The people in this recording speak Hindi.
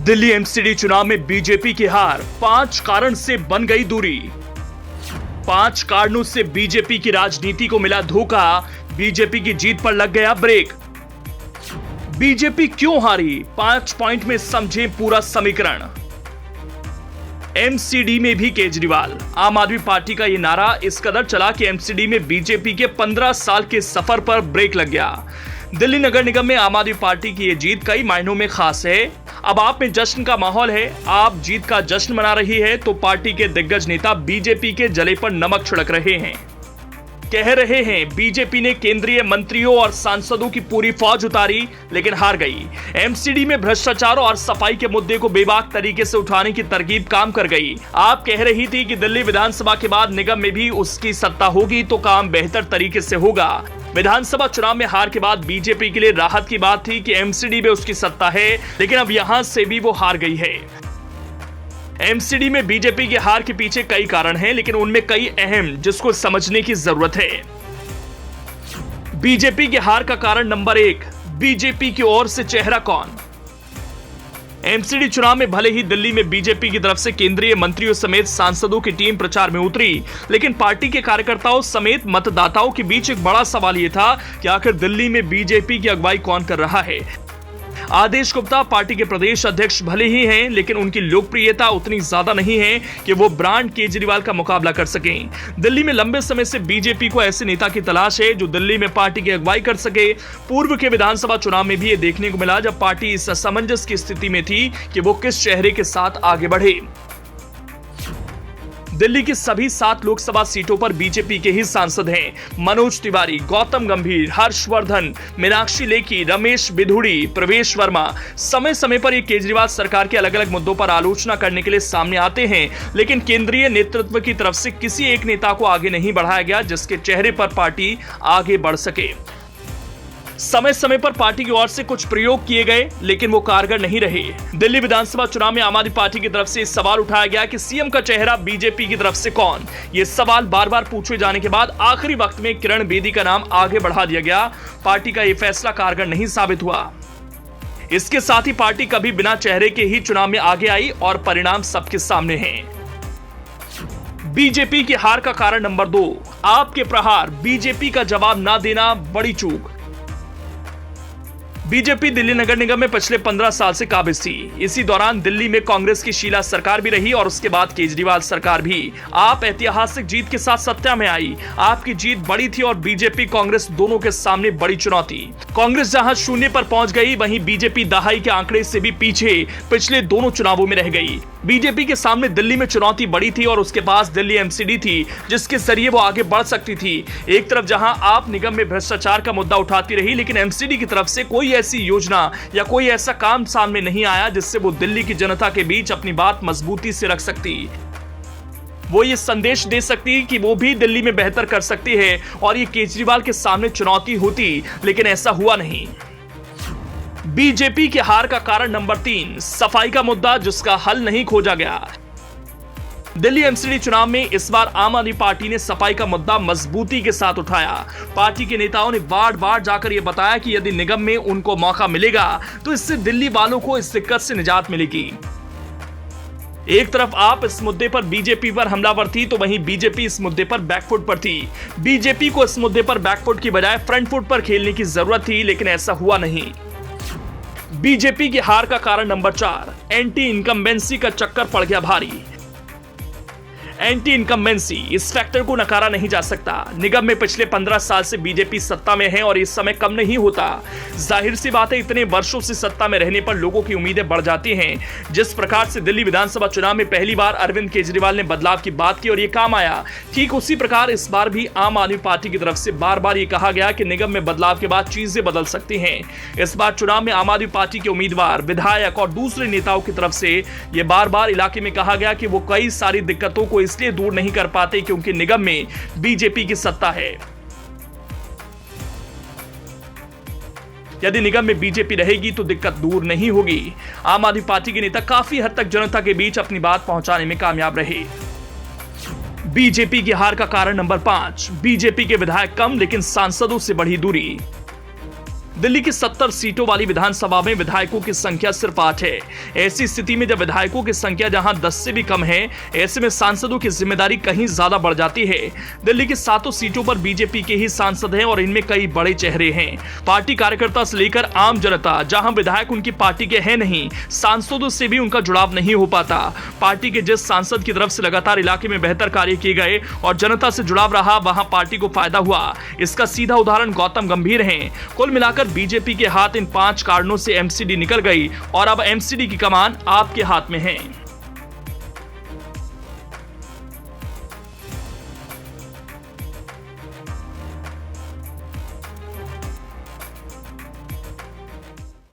दिल्ली एमसीडी चुनाव में बीजेपी की हार 5 कारण से बन गई दूरी। 5 कारणों से बीजेपी की राजनीति को मिला धोखा, बीजेपी की जीत पर लग गया ब्रेक। बीजेपी क्यों हारी, 5 पॉइंट में समझें पूरा समीकरण। एमसीडी में भी केजरीवाल, आम आदमी पार्टी का यह नारा इस कदर चला कि एमसीडी में बीजेपी के 15 साल के सफर पर ब्रेक लग गया। दिल्ली नगर निगम में आम आदमी पार्टी की यह जीत कई मायनों में खास है। अब आप में जश्न का माहौल है, आप जीत का जश्न मना रही है तो पार्टी के दिग्गज नेता बीजेपी के जले पर नमक छिड़क रहे हैं। कह रहे हैं बीजेपी ने केंद्रीय मंत्रियों और सांसदों की पूरी फौज उतारी लेकिन हार गई। एमसीडी में भ्रष्टाचार और सफाई के मुद्दे को बेबाक तरीके से उठाने की तरकीब काम कर गई। आप कह रही थी कि दिल्ली विधानसभा के बाद निगम में भी उसकी सत्ता होगी तो काम बेहतर तरीके से होगा। विधानसभा चुनाव में हार के बाद बीजेपी के लिए राहत की बात थी कि एमसीडी में उसकी सत्ता है, लेकिन अब यहां से भी वो हार गई है। एमसीडी में बीजेपी की हार के पीछे कई कारण हैं, लेकिन उनमें कई अहम जिसको समझने की जरूरत है। बीजेपी की हार का कारण नंबर 1, बीजेपी की ओर से चेहरा कौन। एमसीडी चुनाव में भले ही दिल्ली में बीजेपी की तरफ से केंद्रीय मंत्रियों समेत सांसदों की टीम प्रचार में उतरी, लेकिन पार्टी के कार्यकर्ताओं समेत मतदाताओं के बीच एक बड़ा सवाल यह था कि आखिर दिल्ली में बीजेपी की अगुवाई कौन कर रहा है। आदेश गुप्ता पार्टी के प्रदेश अध्यक्ष भले ही हैं, लेकिन उनकी लोकप्रियता उतनी ज्यादा नहीं है कि वो ब्रांड केजरीवाल का मुकाबला कर सकें। दिल्ली में लंबे समय से बीजेपी को ऐसे नेता की तलाश है जो दिल्ली में पार्टी की अगुवाई कर सके। पूर्व के विधानसभा चुनाव में भी ये देखने को मिला जब पार्टी इस असमंजस की स्थिति में थी कि वो किस चेहरे के साथ आगे बढ़े। दिल्ली की सभी 7 लोकसभा सीटों पर बीजेपी के ही सांसद हैं। मनोज तिवारी, गौतम गंभीर, हर्षवर्धन, मीनाक्षी लेखी, रमेश बिधूड़ी, प्रवेश वर्मा समय समय पर ये केजरीवाल सरकार के अलग अलग मुद्दों पर आलोचना करने के लिए सामने आते हैं, लेकिन केंद्रीय नेतृत्व की तरफ से किसी एक नेता को आगे नहीं बढ़ाया गया जिसके चेहरे पर पार्टी आगे बढ़ सके। समय समय पर पार्टी की ओर से कुछ प्रयोग किए गए, लेकिन वो कारगर नहीं रहे। दिल्ली विधानसभा चुनाव में आम आदमी पार्टी की तरफ से इस सवाल उठाया गया कि सीएम का चेहरा बीजेपी की तरफ से कौन। ये सवाल बार बार पूछे जाने के बाद आखिरी वक्त में किरण बेदी का नाम आगे बढ़ा दिया गया। पार्टी का यह फैसला कारगर नहीं साबित हुआ। इसके साथ ही पार्टी कभी बिना चेहरे के ही चुनाव में आगे आई और परिणाम सबके सामने है। बीजेपी की हार का कारण नंबर 2, आपके प्रहार, बीजेपी का जवाब ना देना बड़ी चूक। बीजेपी दिल्ली नगर निगम में पिछले 15 साल से काबिज थी। इसी दौरान दिल्ली में कांग्रेस की शीला सरकार भी रही और उसके बाद केजरीवाल सरकार भी। आप ऐतिहासिक जीत के साथ सत्ता में आई। आपकी जीत बड़ी थी और बीजेपी कांग्रेस दोनों के सामने बड़ी चुनौती। कांग्रेस जहां शून्य पर पहुंच गई, वहीं बीजेपी दहाई के आंकड़े से भी पीछे पिछले दोनों चुनावों में रह गई। बीजेपी के सामने दिल्ली में चुनौती बड़ी थी और उसके पास दिल्ली एमसीडी थी जिसके जरिए वो आगे बढ़ सकती थी। एक तरफ जहां आप निगम में भ्रष्टाचार का मुद्दा उठाती रही, लेकिन एमसीडी की तरफ से कोई ऐसी योजना या कोई ऐसा काम सामने नहीं आया जिससे वो दिल्ली की जनता के बीच अपनी बात मजबूती से रख सकती। वो ये संदेश दे सकती कि वो भी दिल्ली में बेहतर कर सकती है और ये केजरीवाल के सामने चुनौती होती, लेकिन ऐसा हुआ नहीं। बीजेपी की हार का कारण नंबर 3, सफाई का मुद्दा जिसका हल नहीं खोजा गया। दिल्ली एमसीडी चुनाव में इस बार आम आदमी पार्टी ने सफाई का मुद्दा मजबूती के साथ उठाया। पार्टी के नेताओं ने वार्ड वार्ड जाकर यह बताया कि यदि निगम में उनको मौका मिलेगा तो इससे दिल्ली वालों को इस दिक्कत से निजात मिलेगी। एक तरफ आप इस मुद्दे पर बीजेपी पर हमलावर थी तो वहीं बीजेपी इस मुद्दे पर बैकफुट पर थी। बीजेपी को इस मुद्दे पर बैकफुट की बजाय फ्रंट फुट पर खेलने की जरूरत थी, लेकिन ऐसा हुआ नहीं। बीजेपी की हार का कारण नंबर 4, एंटी इनकम्बेंसी का चक्कर पड़ गया भारी। एंटी इनकम्बेंसी, इस फैक्टर को नकारा नहीं जा सकता। निगम में पिछले 15 साल से बीजेपी सत्ता में है और इस समय कम नहीं होता। जाहिर सी बात है, इतने वर्षों से सत्ता में रहने पर लोगों की उम्मीदें बढ़ जाती हैं। जिस प्रकार से दिल्ली विधानसभा चुनाव में पहली बार अरविंद केजरीवाल ने बदलाव की बात की और ये काम आया, ठीक उसी प्रकार इस बार भी आम आदमी पार्टी की तरफ से बार बार ये कहा गया कि निगम में बदलाव के बाद चीजें बदल सकती हैं। इस बार चुनाव में आम आदमी पार्टी के उम्मीदवार, विधायक और दूसरे नेताओं की तरफ से यह बार बार इलाके में कहा गया कि वो कई सारी दिक्कतों को इसलिए दूर नहीं कर पाते क्योंकि निगम में बीजेपी की सत्ता है। यदि निगम में बीजेपी रहेगी तो दिक्कत दूर नहीं होगी। आम आदमी पार्टी के नेता काफी हद तक जनता के बीच अपनी बात पहुंचाने में कामयाब रहे। बीजेपी की हार का कारण नंबर 5, बीजेपी के विधायक कम लेकिन सांसदों से बढ़ी दूरी। दिल्ली की 70 सीटों वाली विधानसभा में विधायकों की संख्या सिर्फ 8 है। ऐसी स्थिति में जब विधायकों की संख्या जहां 10 से भी कम है, ऐसे में सांसदों की जिम्मेदारी कहीं ज्यादा बढ़ जाती है। दिल्ली की 7 सीटों पर बीजेपी के ही सांसद हैं और इनमें कई बड़े चेहरे हैं। पार्टी कार्यकर्ता से लेकर आम जनता, जहां विधायक उनकी पार्टी के हैं नहीं, सांसदों से भी उनका जुड़ाव नहीं हो पाता। पार्टी के जिस सांसद की तरफ से लगातार इलाके में बेहतर कार्य किए गए और जनता से जुड़ाव रहा, वहां पार्टी को फायदा हुआ। इसका सीधा उदाहरण गौतम गंभीर है। कुल मिलाकर बीजेपी के हाथ इन 5 कारणों से एमसीडी निकल गई और अब एमसीडी की कमान आपके हाथ में है।